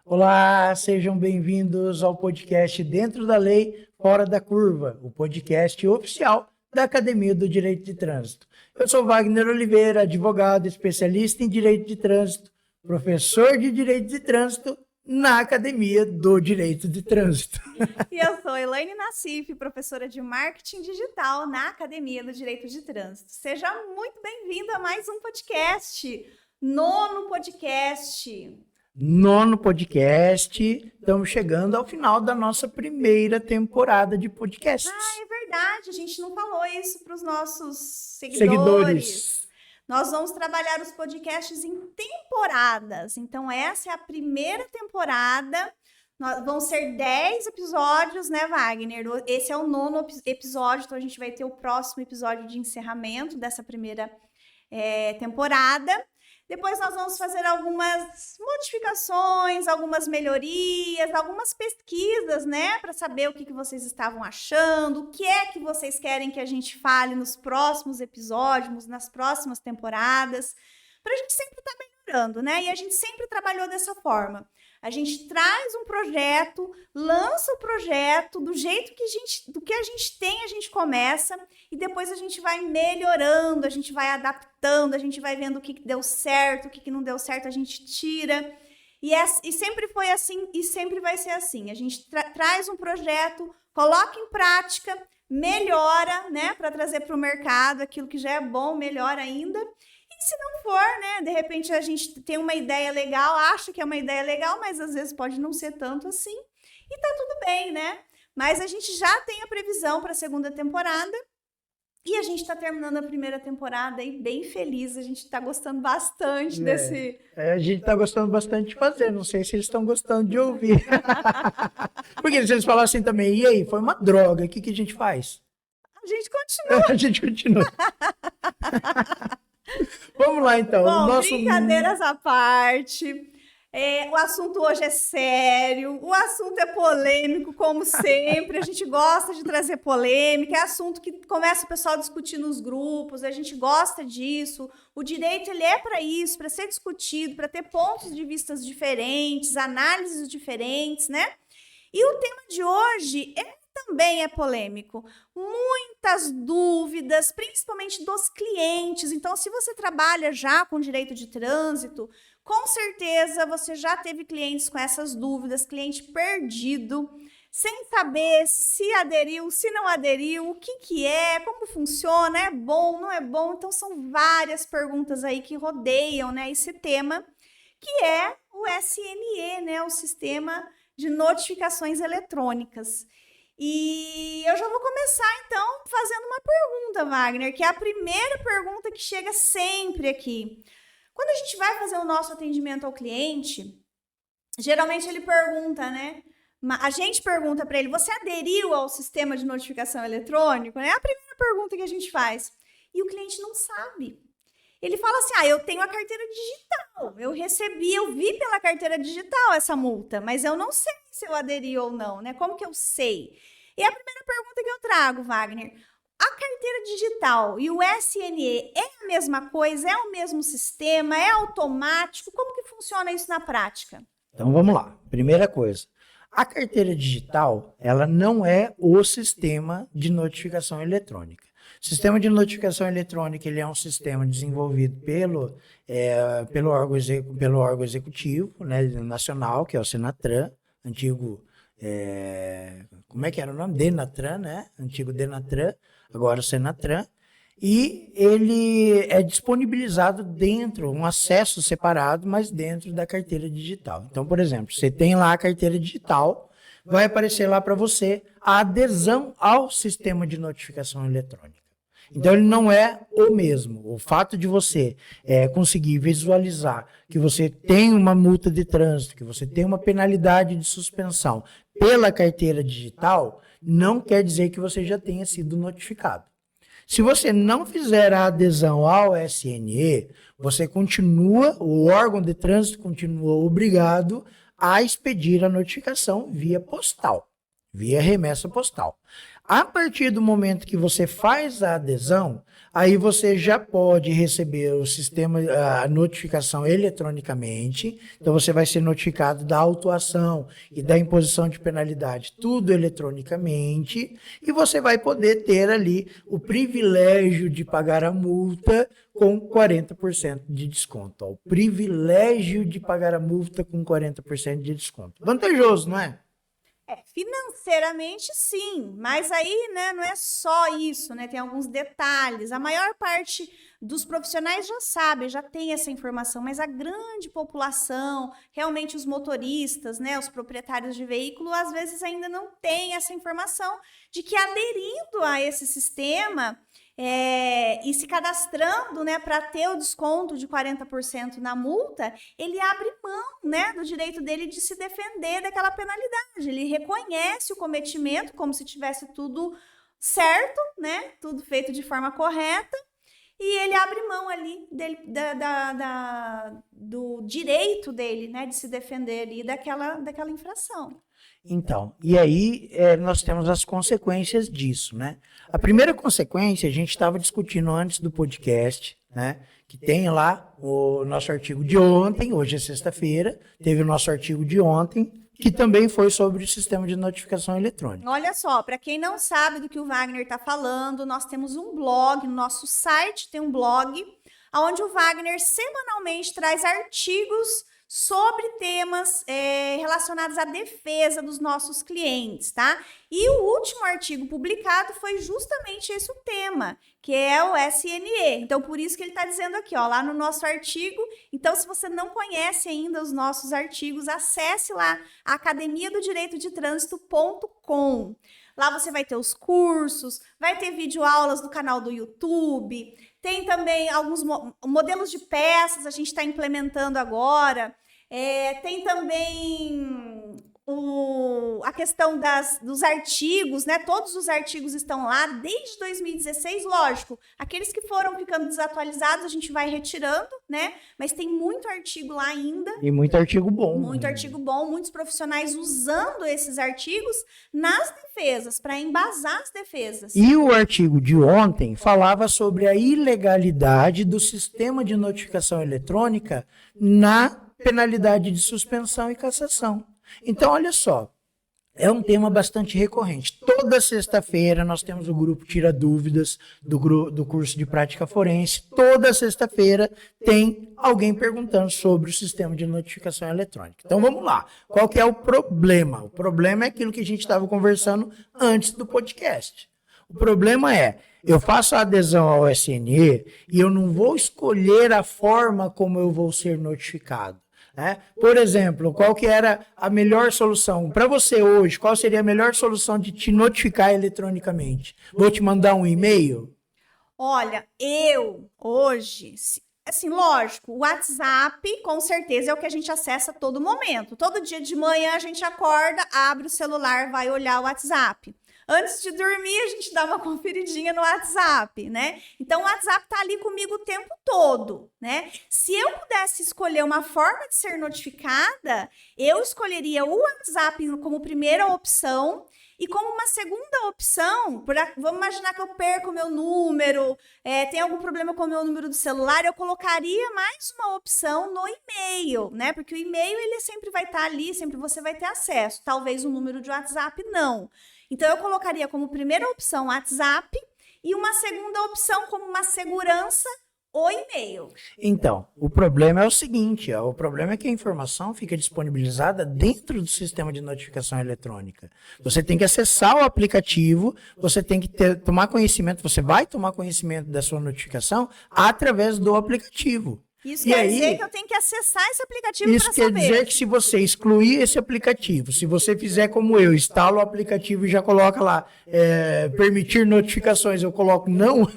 Olá, sejam bem-vindos ao podcast Dentro da Lei, Fora da Curva, o podcast oficial da Academia do Direito de Trânsito. Eu sou Wagner Oliveira, advogado, especialista em Direito de Trânsito, professor de Direito de Trânsito na Academia do Direito de Trânsito. E eu sou Elaine Nassif, professora de Marketing Digital na Academia do Direito de Trânsito. Seja muito bem-vindo a mais um podcast, nono podcast. Nono podcast, estamos chegando ao final da nossa primeira temporada de podcasts. Ah, é verdade, a gente não falou isso para os nossos seguidores. Nós vamos trabalhar os podcasts em temporadas, então essa é a primeira temporada, vão ser 10 episódios, né, Wagner? Esse é o nono episódio, então a gente vai ter o próximo episódio de encerramento dessa primeira temporada. Depois nós vamos fazer algumas modificações, algumas melhorias, algumas pesquisas, né? Para saber o que vocês estavam achando, o que é que vocês querem que a gente fale nos próximos episódios, nas próximas temporadas, para a gente sempre estar melhorando, né? E a gente sempre trabalhou dessa forma. A gente traz um projeto, lança o projeto, do jeito do que a gente tem, a gente começa e depois a gente vai melhorando, a gente vai adaptando, a gente vai vendo o que deu certo, o que não deu certo, a gente tira. E sempre foi assim e sempre vai ser assim. A gente traz um projeto, coloca em prática, melhora, né, para trazer para o mercado aquilo que já é bom, melhor ainda. Se não for, né, de repente a gente tem uma ideia legal, acha que é uma ideia legal, mas às vezes pode não ser tanto assim, e tá tudo bem, né? Mas a gente já tem a previsão para a segunda temporada, e a gente tá terminando a primeira temporada aí bem feliz, a gente tá gostando bastante desse... A gente tá gostando bastante de fazer, não sei se eles estão gostando de ouvir. Porque se eles falassem também, e aí, foi uma droga, o que a gente faz? A gente continua. A gente continua. Vamos lá, então. Bom, brincadeiras à parte. O assunto hoje é sério, o assunto é polêmico, como sempre. A gente gosta de trazer polêmica, é assunto que começa o pessoal a discutir nos grupos, a gente gosta disso. O direito, ele é para isso, para ser discutido, para ter pontos de vista diferentes, análises diferentes, né? E o tema de hoje também é polêmico. Muitas dúvidas, principalmente dos clientes. Então, se você trabalha já com direito de trânsito, com certeza você já teve clientes com essas dúvidas, cliente perdido, sem saber se aderiu, se não aderiu, o que é, como funciona, é bom, não é bom. Então, são várias perguntas aí que rodeiam, né, esse tema, que é o SNE, né, o Sistema de Notificações Eletrônicas. E eu já vou começar, então, fazendo uma pergunta, Wagner, que é a primeira pergunta que chega sempre aqui. Quando a gente vai fazer o nosso atendimento ao cliente, geralmente ele pergunta, né? A gente pergunta para ele, você aderiu ao sistema de notificação eletrônico? É a primeira pergunta que a gente faz. E o cliente não sabe. Ele fala assim, eu tenho a carteira digital, eu vi pela carteira digital essa multa, mas eu não sei se eu aderi ou não, né? Como que eu sei? E a primeira pergunta que eu trago, Wagner, a carteira digital e o SNE é a mesma coisa? É o mesmo sistema? É automático? Como que funciona isso na prática? Então vamos lá, primeira coisa. A carteira digital, ela não é o sistema de notificação eletrônica. O sistema de notificação eletrônica, ele é um sistema desenvolvido pelo órgão executivo, né, nacional, que é o Senatran, antigo, como é que era o nome? Denatran, né? Antigo Denatran, agora o Senatran. E ele é disponibilizado dentro, um acesso separado, mas dentro da carteira digital. Então, por exemplo, você tem lá a carteira digital, vai aparecer lá para você a adesão ao sistema de notificação eletrônica. Então, ele não é o mesmo. O fato de você conseguir visualizar que você tem uma multa de trânsito, que você tem uma penalidade de suspensão pela carteira digital, não quer dizer que você já tenha sido notificado. Se você não fizer a adesão ao SNE, você continua, o órgão de trânsito continua obrigado a expedir a notificação via postal, via remessa postal. A partir do momento que você faz a adesão, aí você já pode receber o sistema, a notificação eletronicamente. Então você vai ser notificado da autuação e da imposição de penalidade, tudo eletronicamente, e você vai poder ter ali o privilégio de pagar a multa com 40% de desconto. Ó, o privilégio de pagar a multa com 40% de desconto. Vantajoso, não é? Financeiramente, sim, mas aí, né, não é só isso, né? Tem alguns detalhes. A maior parte dos profissionais já sabe, já tem essa informação, mas a grande população, realmente os motoristas, né, os proprietários de veículo, às vezes ainda não tem essa informação de que aderindo a esse sistema e se cadastrando, né, para ter o desconto de 40% na multa, ele abre mão, né, do direito dele de se defender daquela penalidade. Ele reconhece o cometimento como se tivesse tudo certo, né, tudo feito de forma correta, e ele abre mão ali dele, do direito dele, né, de se defender ali daquela infração. Então, e aí nós temos as consequências disso, né? A primeira consequência, a gente estava discutindo antes do podcast, né? Que tem lá o nosso artigo de ontem, hoje é sexta-feira, teve o nosso artigo de ontem, que também foi sobre o sistema de notificação eletrônica. Olha só, para quem não sabe do que o Wagner está falando, nós temos um blog, no nosso site tem um blog, onde o Wagner semanalmente traz artigos sobre temas relacionados à defesa dos nossos clientes, tá? E o último artigo publicado foi justamente esse o tema, que é o SNE. Então, por isso que ele está dizendo aqui, ó, lá no nosso artigo. Então, se você não conhece ainda os nossos artigos, acesse lá academiadodireitoditrânsito.com. Lá você vai ter os cursos, vai ter videoaulas no canal do YouTube, tem também alguns modelos de peças, a gente está implementando agora. Tem também a questão dos artigos, né? Todos os artigos estão lá desde 2016, lógico. Aqueles que foram ficando desatualizados, a gente vai retirando, né? Mas tem muito artigo lá ainda. E muito artigo bom. Muito artigo bom, muitos profissionais usando esses artigos nas defesas, para embasar as defesas. E o artigo de ontem falava sobre a ilegalidade do sistema de notificação eletrônica na penalidade de suspensão e cassação. Então, olha só, é um tema bastante recorrente. Toda sexta-feira nós temos o grupo Tira Dúvidas do curso de prática forense. Toda sexta-feira tem alguém perguntando sobre o sistema de notificação eletrônica. Então, vamos lá. Qual que é o problema? O problema é aquilo que a gente estava conversando antes do podcast. O problema é, eu faço a adesão ao SNE e eu não vou escolher a forma como eu vou ser notificado. Né? Por exemplo, qual que era a melhor solução? Para você hoje, qual seria a melhor solução de te notificar eletronicamente? Vou te mandar um e-mail? Olha, eu hoje, assim, lógico, o WhatsApp com certeza é o que a gente acessa a todo momento. Todo dia de manhã a gente acorda, abre o celular, vai olhar o WhatsApp. Antes de dormir, a gente dá uma conferidinha no WhatsApp, né? Então, o WhatsApp tá ali comigo o tempo todo, né? Se eu pudesse escolher uma forma de ser notificada, eu escolheria o WhatsApp como primeira opção e como uma segunda opção, vamos imaginar que eu perco o meu número, tem algum problema com o meu número do celular, eu colocaria mais uma opção no e-mail, né? Porque o e-mail, ele sempre vai estar ali, sempre você vai ter acesso. Talvez o número de WhatsApp, não. Então, eu colocaria como primeira opção o WhatsApp e uma segunda opção como uma segurança, o e-mail. Então, o problema é o seguinte, o problema é que a informação fica disponibilizada dentro do sistema de notificação eletrônica. Você tem que acessar o aplicativo, você tem que tomar conhecimento, você vai tomar conhecimento da sua notificação através do aplicativo. Isso E quer aí, dizer que eu tenho que acessar esse aplicativo isso para quer saber. dizer que se você excluir esse aplicativo, se você fizer como eu, instala o aplicativo e já coloca lá, permitir notificações, eu coloco não,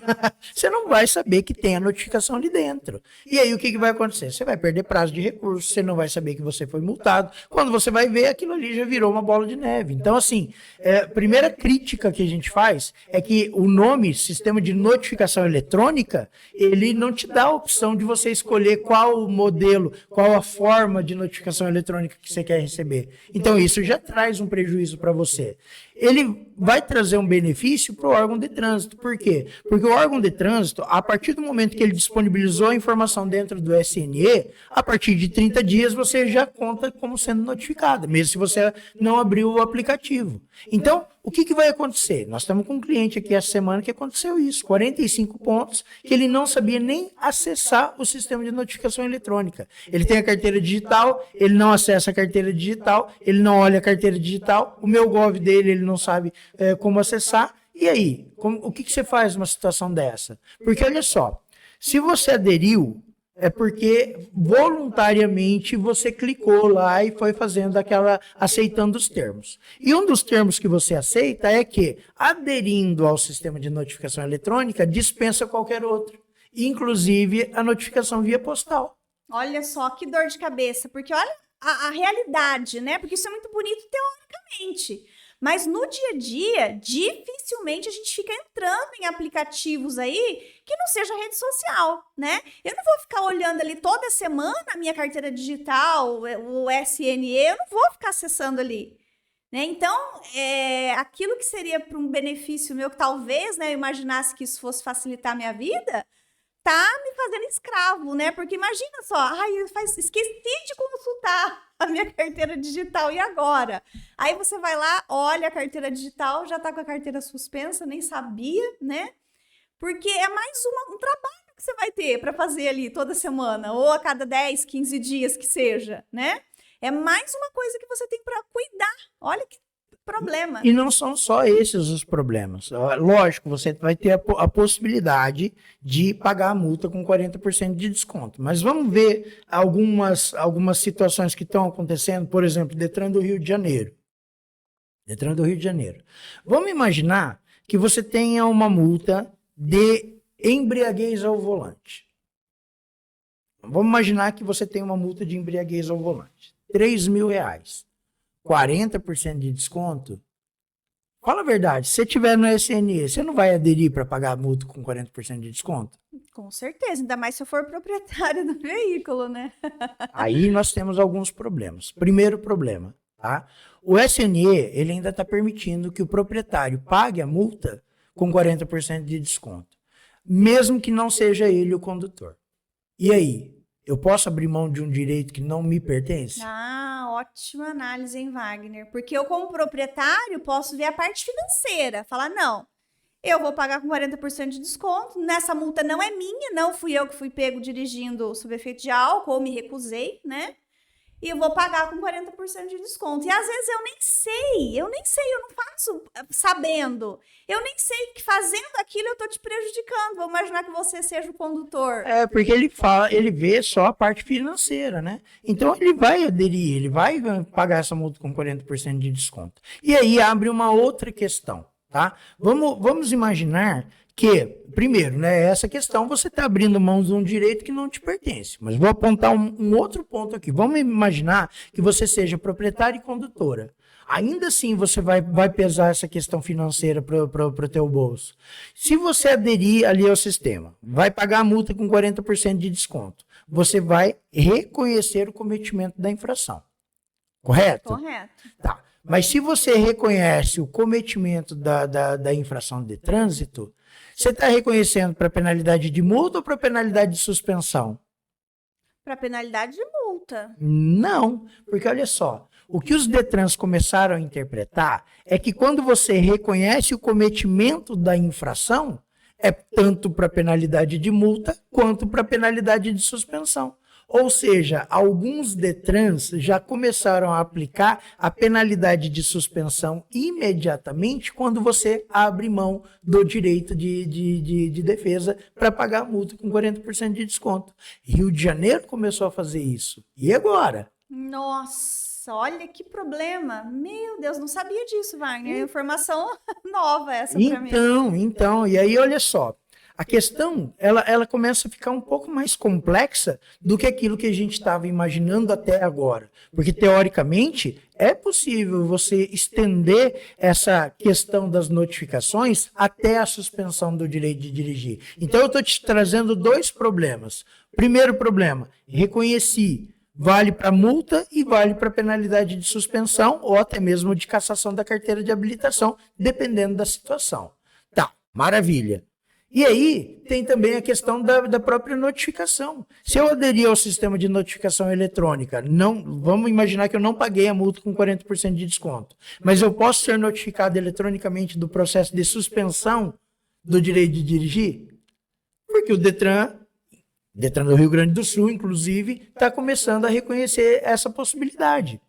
você não vai saber que tem a notificação ali dentro. E aí o que vai acontecer? Você vai perder prazo de recurso, você não vai saber que você foi multado. Quando você vai ver, aquilo ali já virou uma bola de neve. Então, assim, a primeira crítica que a gente faz é que o nome, sistema de notificação eletrônica, ele não te dá a opção de você escolher qual o modelo, qual a forma de notificação eletrônica que você quer receber. Então, isso já traz um prejuízo para você. Ele vai trazer um benefício para o órgão de trânsito. Por quê? Porque o órgão de trânsito, a partir do momento que ele disponibilizou a informação dentro do SNE, a partir de 30 dias você já conta como sendo notificado, mesmo se você não abriu o aplicativo. Então, o que vai acontecer? Nós estamos com um cliente aqui essa semana que aconteceu isso, 45 pontos, que ele não sabia nem acessar o sistema de notificação eletrônica. Ele tem a carteira digital, ele não acessa a carteira digital, ele não olha a carteira digital, o meu Gov dele ele não sabe como acessar. E aí, o que você faz numa situação dessa? Porque olha só, se você aderiu, é porque voluntariamente você clicou lá e foi fazendo aceitando os termos. E um dos termos que você aceita é que, aderindo ao sistema de notificação eletrônica, dispensa qualquer outro, inclusive a notificação via postal. Olha só, que dor de cabeça, porque olha a realidade, né? Porque isso é muito bonito teoricamente. Mas no dia a dia, dificilmente a gente fica entrando em aplicativos aí que não seja rede social, né? Eu não vou ficar olhando ali toda semana a minha carteira digital, o SNE, eu não vou ficar acessando ali. Né? Então, aquilo que seria para um benefício meu, que talvez, né, eu imaginasse que isso fosse facilitar a minha vida, tá me fazendo escravo, né? Porque imagina só, esqueci de consultar a minha carteira digital, e agora? Aí você vai lá, olha a carteira digital, já tá com a carteira suspensa, nem sabia, né? Porque é mais um trabalho que você vai ter para fazer ali toda semana, ou a cada 10, 15 dias que seja, né? É mais uma coisa que você tem para cuidar. Olha que problema. E não são só esses os problemas. Lógico, você vai ter a possibilidade de pagar a multa com 40% de desconto. Mas vamos ver algumas situações que estão acontecendo, por exemplo, Detran do Rio de Janeiro. Detran do Rio de Janeiro. Vamos imaginar que você tenha uma multa de embriaguez ao volante. Vamos imaginar que você tem uma multa de embriaguez ao volante. R$3.000. 40% de desconto. Fala a verdade, se você tiver no SNE, você não vai aderir para pagar a multa com 40% de desconto? Com certeza, ainda mais se eu for proprietário do veículo, né? Aí nós temos alguns problemas. Primeiro problema, tá? O SNE, ele ainda está permitindo que o proprietário pague a multa com 40% de desconto, mesmo que não seja ele o condutor. E aí? Eu posso abrir mão de um direito que não me pertence? Ah, ótima análise, hein, Wagner? Porque eu, como proprietário, posso ver a parte financeira. Falar, não, eu vou pagar com 40% de desconto. Nessa multa não é minha, não fui eu que fui pego dirigindo sob efeito de álcool, ou me recusei, né? E eu vou pagar com 40% de desconto. E às vezes eu nem sei, eu não faço sabendo. Eu nem sei que fazendo aquilo eu tô te prejudicando. Vou imaginar que você seja o condutor. Porque ele vê só a parte financeira, né? Então ele vai aderir, ele vai pagar essa multa com 40% de desconto. E aí abre uma outra questão, tá? Vamos imaginar que, primeiro, né, essa questão você está abrindo mão de um direito que não te pertence. Mas vou apontar um outro ponto aqui. Vamos imaginar que você seja proprietária e condutora. Ainda assim você vai pesar essa questão financeira para o teu bolso. Se você aderir ali ao sistema, vai pagar a multa com 40% de desconto. Você vai reconhecer o cometimento da infração. Correto? Correto. Tá. Mas se você reconhece o cometimento da infração de trânsito, você está reconhecendo para penalidade de multa ou para penalidade de suspensão? Para penalidade de multa. Não, porque olha só, o que os Detrans começaram a interpretar é que quando você reconhece o cometimento da infração, é tanto para penalidade de multa quanto para penalidade de suspensão. Ou seja, alguns DETRANs já começaram a aplicar a penalidade de suspensão imediatamente quando você abre mão do direito de defesa para pagar a multa com 40% de desconto. Rio de Janeiro começou a fazer isso. E agora? Nossa, olha que problema. Meu Deus, não sabia disso, Wagner. Informação nova essa para mim. Então, e aí olha só. A questão, ela começa a ficar um pouco mais complexa do que aquilo que a gente estava imaginando até agora. Porque, teoricamente, é possível você estender essa questão das notificações até a suspensão do direito de dirigir. Então, eu estou te trazendo dois problemas. Primeiro problema, reconheci, vale para multa e vale para penalidade de suspensão ou até mesmo de cassação da carteira de habilitação, dependendo da situação. Tá, maravilha. E aí, tem também a questão da própria notificação. Se eu aderir ao sistema de notificação eletrônica, vamos imaginar que eu não paguei a multa com 40% de desconto, mas eu posso ser notificado eletronicamente do processo de suspensão do direito de dirigir? Porque o DETRAN do Rio Grande do Sul, inclusive, está começando a reconhecer essa possibilidade.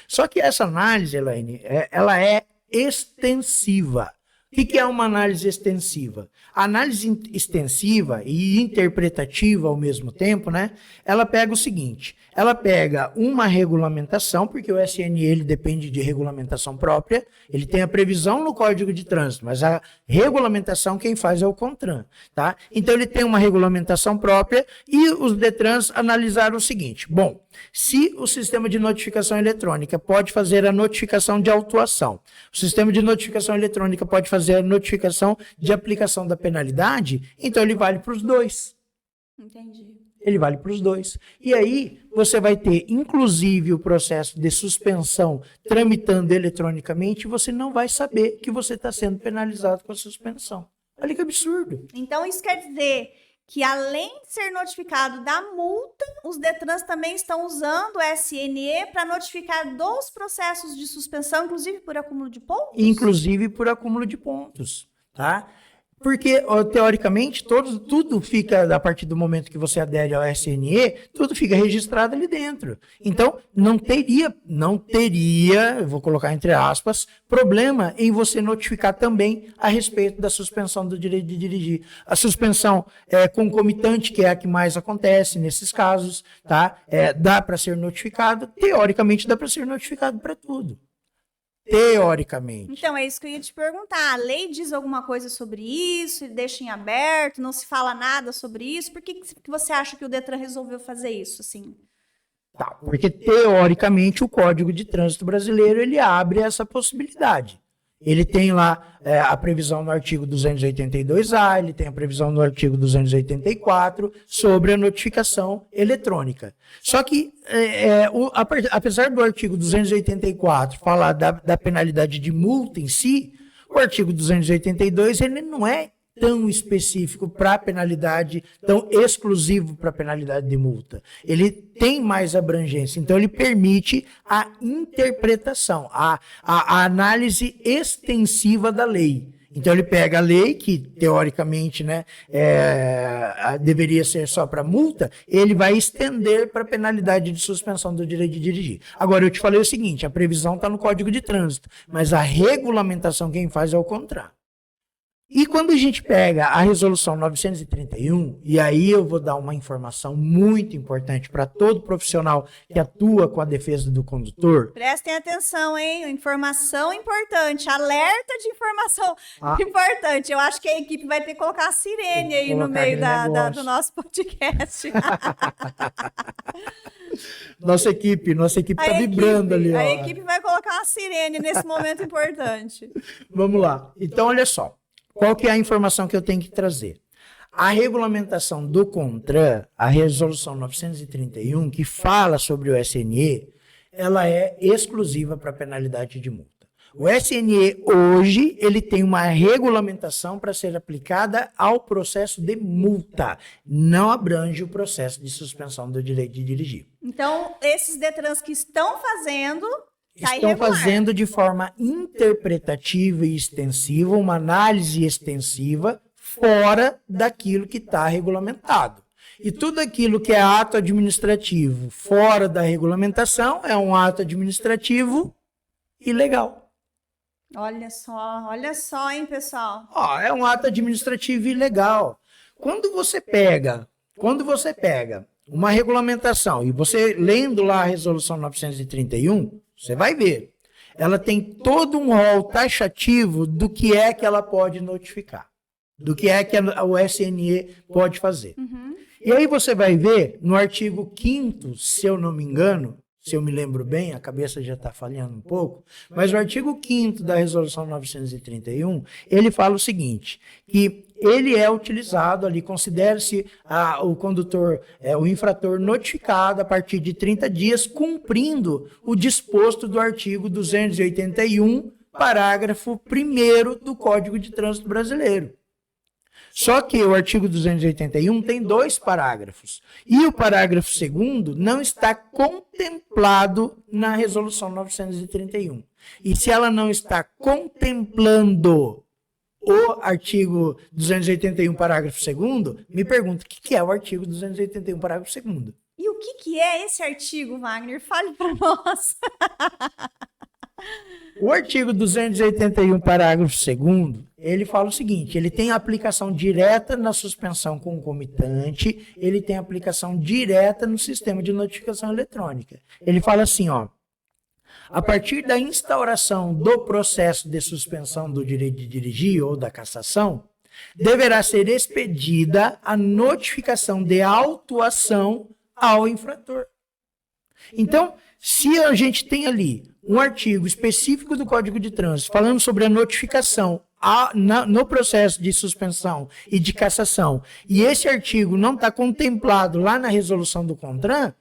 Só que essa análise, Elaine, ela é extensiva. O que é uma análise extensiva? A análise extensiva e interpretativa ao mesmo tempo, né? Ela pega o seguinte, ela pega uma regulamentação, porque o SNE ele depende de regulamentação própria, ele tem a previsão no Código de Trânsito, mas a regulamentação quem faz é o CONTRAN, tá? Então ele tem uma regulamentação própria e os DETRANs analisaram o seguinte, bom, se o sistema de notificação eletrônica pode fazer a notificação de autuação, o sistema de notificação eletrônica pode fazer a notificação de aplicação da penalidade, então ele vale para os dois. Entendi. Ele vale para os dois. E aí você vai ter, inclusive, o processo de suspensão tramitando eletronicamente e você não vai saber que você está sendo penalizado com a suspensão. Olha que absurdo. Então isso quer dizer que além de ser notificado da multa, os DETRANs também estão usando o SNE para notificar dos processos de suspensão, inclusive por acúmulo de pontos? Inclusive por acúmulo de pontos, tá? Porque, teoricamente, tudo fica, a partir do momento que você adere ao SNE, tudo fica registrado ali dentro. Então, não teria, eu vou colocar entre aspas, problema em você notificar também a respeito da suspensão do direito de dirigir. A suspensão concomitante, que é a que mais acontece nesses casos, tá? Dá para ser notificado, teoricamente dá para ser notificado para tudo. Teoricamente. Então, é isso que eu ia te perguntar. A lei diz alguma coisa sobre isso? Ele deixa em aberto? Não se fala nada sobre isso? Por que você acha que o DETRAN resolveu fazer isso, assim? Tá, porque, teoricamente, o Código de Trânsito Brasileiro, ele abre essa possibilidade. Ele tem lá a previsão no artigo 282A, ele tem a previsão no artigo 284 sobre a notificação eletrônica. Só que, apesar do artigo 284 falar da penalidade de multa em si, o artigo 282 ele não é tão específico para a penalidade, tão exclusivo para a penalidade de multa. Ele tem mais abrangência, então ele permite a interpretação, a análise extensiva da lei. Então ele pega a lei, que teoricamente deveria ser só para multa, ele vai estender para a penalidade de suspensão do direito de dirigir. Agora, eu te falei o seguinte, a previsão está no Código de Trânsito, mas a regulamentação quem faz é o contrário. E quando a gente pega a resolução 931, e aí eu vou dar uma informação muito importante para todo profissional que atua com a defesa do condutor. Prestem atenção, hein? Informação importante, alerta de informação importante. Eu acho que a equipe vai ter que colocar a sirene aí no meio do nosso podcast. Nossa equipe tá vibrando ali. A equipe vai colocar uma sirene nesse momento importante. Vamos lá. Então, olha só. Qual que é a informação que eu tenho que trazer? A regulamentação do CONTRAN, a resolução 931, que fala sobre o SNE, ela é exclusiva para penalidade de multa. O SNE, hoje, ele tem uma regulamentação para ser aplicada ao processo de multa. Não abrange o processo de suspensão do direito de dirigir. Então, esses DETRANs que estão fazendo... Estão fazendo de forma interpretativa e extensiva, uma análise extensiva, fora daquilo que está regulamentado. E tudo aquilo que é ato administrativo fora da regulamentação é um ato administrativo ilegal. Olha só, hein, pessoal? Ó, é um ato administrativo ilegal. Quando você pega uma regulamentação e você lendo lá a resolução 931, você vai ver. Ela tem todo um rol taxativo do que é que ela pode notificar, do que é que o SNE pode fazer. E aí você vai ver no artigo 5º, se eu não me engano, se eu me lembro bem, a cabeça já está falhando um pouco, mas o artigo 5º da resolução 931, ele fala o seguinte, que ele é utilizado ali, considere-se o condutor, o infrator notificado a partir de 30 dias, cumprindo o disposto do artigo 281, parágrafo 1º do Código de Trânsito Brasileiro. Só que o artigo 281 tem 2 parágrafos. E o parágrafo 2º não está contemplado na resolução 931. E se ela não está contemplando o artigo 281, parágrafo 2º, me pergunta o que é o artigo 281, parágrafo 2º. E o que é esse artigo, Wagner? Fale para nós. O artigo 281, parágrafo 2º, ele fala o seguinte, ele tem aplicação direta na suspensão concomitante, ele tem aplicação direta no sistema de notificação eletrônica. Ele fala assim, ó, a partir da instauração do processo de suspensão do direito de dirigir ou da cassação, deverá ser expedida a notificação de autuação ao infrator. Então, se a gente tem ali um artigo específico do Código de Trânsito falando sobre a notificação no processo de suspensão e de cassação, e esse artigo não está contemplado lá na resolução do CONTRAN,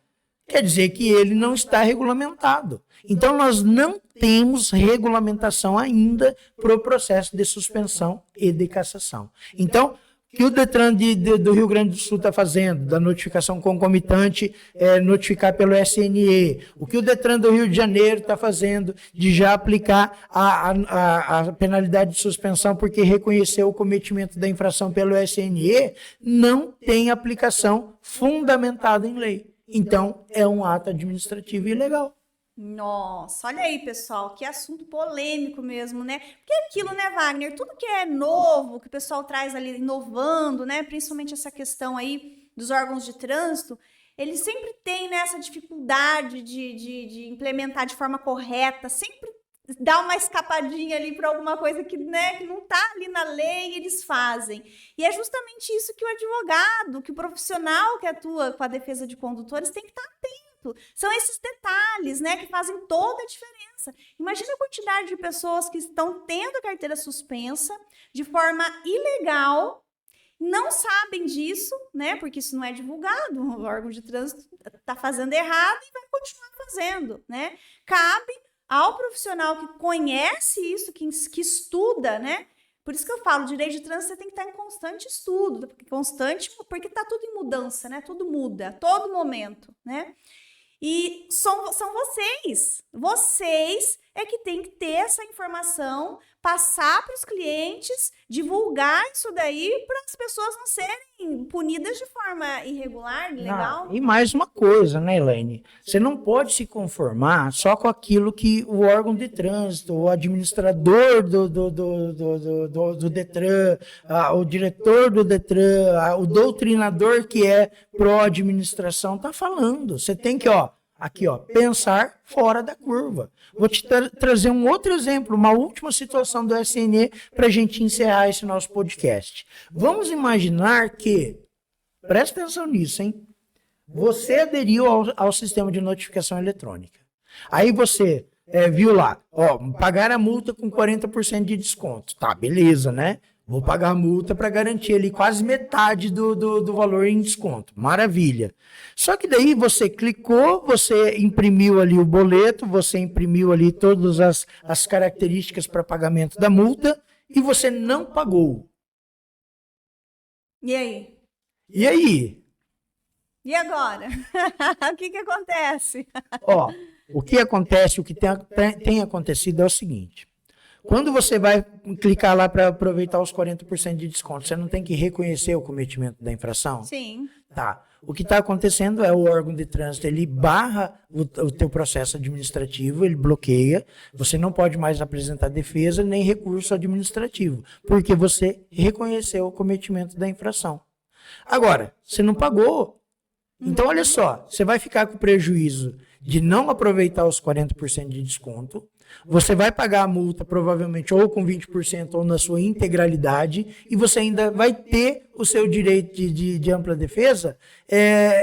quer dizer que ele não está regulamentado. Então, nós não temos regulamentação ainda para o processo de suspensão e de cassação. Então, o que o Detran do Rio Grande do Sul está fazendo, da notificação concomitante, notificar pelo SNE, o que o Detran do Rio de Janeiro está fazendo, de já aplicar a penalidade de suspensão porque reconheceu o cometimento da infração pelo SNE, não tem aplicação fundamentada em lei. Então, é um ato administrativo ilegal. Nossa, olha aí, pessoal, que assunto polêmico mesmo, né? Porque é aquilo, né, Wagner? Tudo que é novo, que o pessoal traz ali, inovando, né? Principalmente essa questão aí dos órgãos de trânsito, eles sempre têm, né, essa dificuldade de implementar de forma correta, sempre dá uma escapadinha ali para alguma coisa que, né, que não está ali na lei, eles fazem. E é justamente isso que o advogado, que o profissional que atua com a defesa de condutores tem que estar atento. São esses detalhes, né, que fazem toda a diferença. Imagina a quantidade de pessoas que estão tendo a carteira suspensa de forma ilegal, não sabem disso, né, porque isso não é divulgado, o órgão de trânsito está fazendo errado e vai continuar fazendo, né. Cabe ao profissional que conhece isso, que estuda, né? Por isso que eu falo, direito de trânsito você tem que estar em constante estudo, porque está tudo em mudança, né? Tudo muda, a todo momento, né? E são vocês é que tem que ter essa informação, passar para os clientes, divulgar isso daí para as pessoas não serem punidas de forma irregular, ilegal. E mais uma coisa, né, Elaine? Você não pode se conformar só com aquilo que o órgão de trânsito, o administrador do Detran, o diretor do Detran, o doutrinador que é pró-administração está falando. Você tem que, pensar fora da curva. Vou te trazer um outro exemplo, uma última situação do SNE para a gente encerrar esse nosso podcast. Vamos imaginar que, presta atenção nisso, hein? Você aderiu ao sistema de notificação eletrônica. Aí você viu lá, pagar a multa com 40% de desconto. Tá, beleza, né? Vou pagar a multa para garantir ali quase metade do valor em desconto. Maravilha. Só que daí você clicou, você imprimiu ali o boleto, você imprimiu ali todas as características para pagamento da multa e você não pagou. E aí? E aí? E agora? O que acontece? O que acontece, o que tem acontecido é o seguinte. Quando você vai clicar lá para aproveitar os 40% de desconto, você não tem que reconhecer o cometimento da infração? Sim. Tá. O que está acontecendo é o órgão de trânsito, ele barra o teu processo administrativo, ele bloqueia, você não pode mais apresentar defesa nem recurso administrativo, porque você reconheceu o cometimento da infração. Agora, você não pagou. Então, olha só, você vai ficar com prejuízo de não aproveitar os 40% de desconto, você vai pagar a multa provavelmente ou com 20% ou na sua integralidade, e você ainda vai ter o seu direito de ampla defesa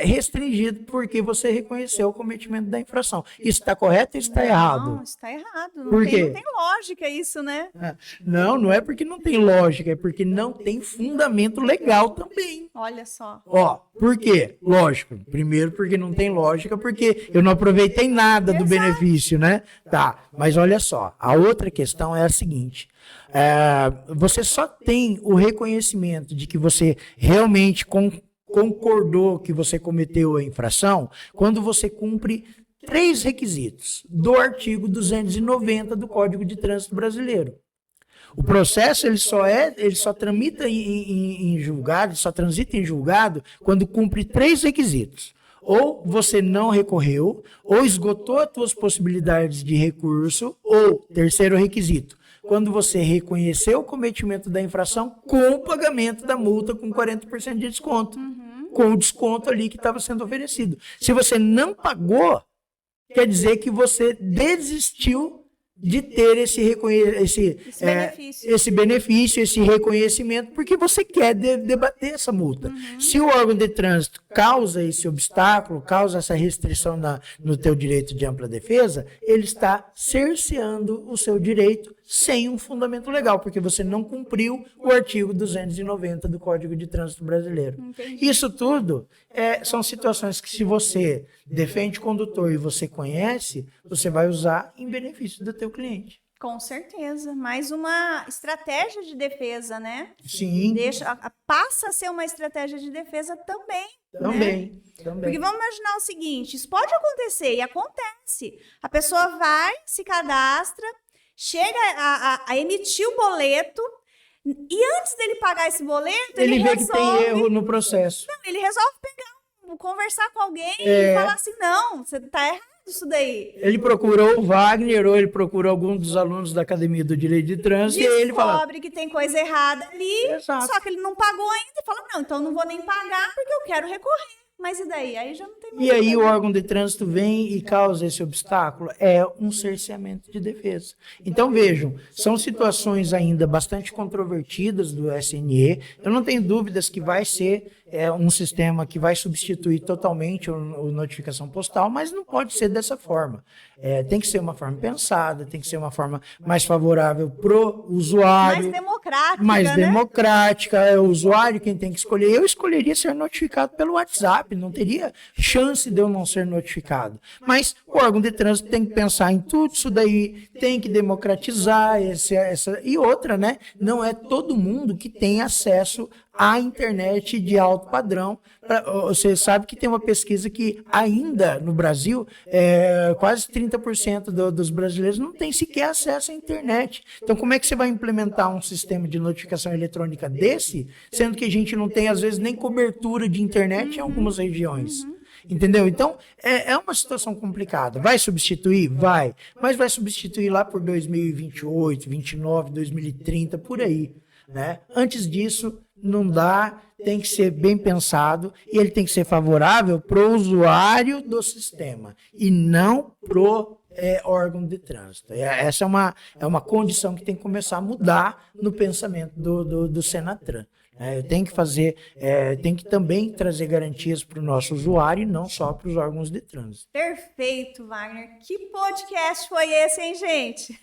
restringido porque você reconheceu o cometimento da infração. Isso está correto ou está errado? Não, está errado. Por quê? Não tem lógica isso, né? Não é porque não tem lógica, é porque não tem fundamento legal também. Olha só. Ó, por quê? Lógico. Primeiro, porque não tem lógica, porque eu não aproveitei nada do benefício, né? Tá, mas olha só, a outra questão é a seguinte. Você só tem o reconhecimento de que você realmente concordou que você cometeu a infração quando você cumpre 3 requisitos do artigo 290 do Código de Trânsito Brasileiro. O processo ele só tramita em julgado, só transita em julgado quando cumpre 3 requisitos. Ou você não recorreu, ou esgotou as suas possibilidades de recurso, ou, terceiro requisito, quando você reconheceu o cometimento da infração com o pagamento da multa com 40% de desconto, com o desconto ali que estava sendo oferecido. Se você não pagou, quer dizer que você desistiu de ter esse benefício, esse reconhecimento, porque você quer debater essa multa. Se o órgão de trânsito causa esse obstáculo, causa essa restrição no teu direito de ampla defesa, ele está cerceando o seu direito sem um fundamento legal, porque você não cumpriu o artigo 290 do Código de Trânsito Brasileiro. Entendi. Isso tudo são situações que, se você defende condutor e você conhece, você vai usar em benefício do teu cliente. Com certeza. Mais uma estratégia de defesa, né? Sim. Passa a ser uma estratégia de defesa também. Também. Porque vamos imaginar o seguinte, isso pode acontecer e acontece. A pessoa vai, se cadastra, chega a emitir o boleto e antes dele pagar esse boleto, ele vê resolve... que tem erro no processo. Não, ele resolve conversar com alguém e falar assim, não, você tá errado isso daí. Ele procurou o Wagner ou ele procurou algum dos alunos da Academia do Direito de Trânsito e ele fala... Descobre que tem coisa errada ali, Exato. Só que ele não pagou ainda e fala, não, então eu não vou nem pagar porque eu quero recorrer. Mas e daí? Aí já não tem mais. E aí o órgão de trânsito vem e causa esse obstáculo. É um cerceamento de defesa. Então, vejam, são situações ainda bastante controvertidas do SNE. Eu não tenho dúvidas que vai ser um sistema que vai substituir totalmente a notificação postal, mas não pode ser dessa forma. Tem que ser uma forma pensada, tem que ser uma forma mais favorável para o usuário. Mais democrática, É o usuário quem tem que escolher. Eu escolheria ser notificado pelo WhatsApp, não teria chance de eu não ser notificado. Mas o órgão de trânsito tem que pensar em tudo isso daí, tem que democratizar e outra, né? Não é todo mundo que tem acesso à internet de alto padrão. Você sabe que tem uma pesquisa que ainda no Brasil, quase 30% dos brasileiros não tem sequer acesso à internet. Então, como é que você vai implementar um sistema de notificação eletrônica desse, sendo que a gente não tem, às vezes, nem cobertura de internet em algumas regiões? Entendeu? Então, é uma situação complicada. Vai substituir? Vai. Mas vai substituir lá por 2028, 2029, 2030, por aí. Né? Antes disso, não dá, tem que ser bem pensado e ele tem que ser favorável para o usuário do sistema e não para o órgão de trânsito. Essa é uma condição que tem que começar a mudar no pensamento do Senatran. Tem que também trazer garantias para o nosso usuário e não só para os órgãos de trânsito. Perfeito, Wagner. Que podcast foi esse, hein, gente?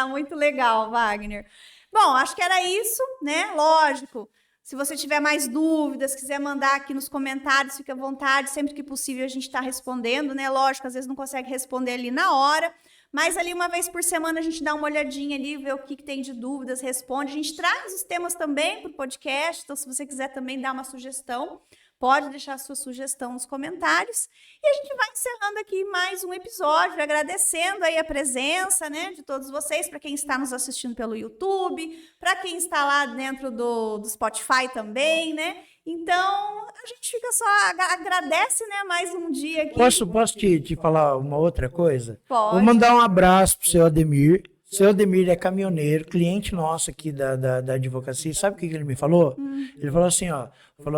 Muito legal, Wagner. Bom, acho que era isso, né? Lógico. Se você tiver mais dúvidas, quiser mandar aqui nos comentários, fique à vontade. Sempre que possível a gente está respondendo, né? Lógico, às vezes não consegue responder ali na hora, mas ali uma vez por semana a gente dá uma olhadinha ali, vê o que tem de dúvidas, responde. A gente traz os temas também para o podcast, então se você quiser também dar uma sugestão, pode deixar sua sugestão nos comentários. E a gente vai encerrando aqui mais um episódio, agradecendo aí a presença, né, de todos vocês, para quem está nos assistindo pelo YouTube, para quem está lá dentro do Spotify também, né? Então, a gente fica só, agradece, né, mais um dia aqui. Posso te falar uma outra coisa? Pode. Vou mandar um abraço pro seu Ademir. Seu Ademir é caminhoneiro, cliente nosso aqui da advocacia. Sabe o que ele me falou? Ele falou assim, ó,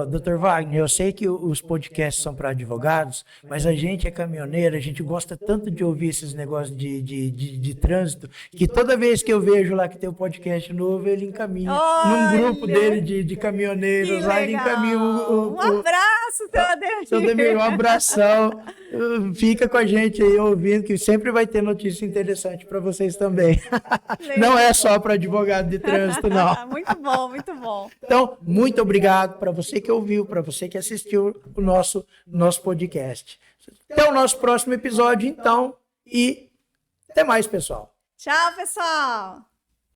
Dr. Wagner, eu sei que os podcasts são para advogados, mas a gente é caminhoneiro, a gente gosta tanto de ouvir esses negócios de trânsito, que toda vez que eu vejo lá que tem um podcast novo, ele encaminha num grupo dele de caminhoneiros, lá ele encaminha um abraço, seu Ademir. Seu Ademir, um abração. Fica com a gente aí ouvindo, que sempre vai ter notícia interessante para vocês também. Não é só para advogado de trânsito, não. Muito bom, muito bom. Então, muito obrigado para você que ouviu, para você que assistiu o nosso podcast. Até o nosso próximo episódio, então, e até mais, pessoal. Tchau, pessoal.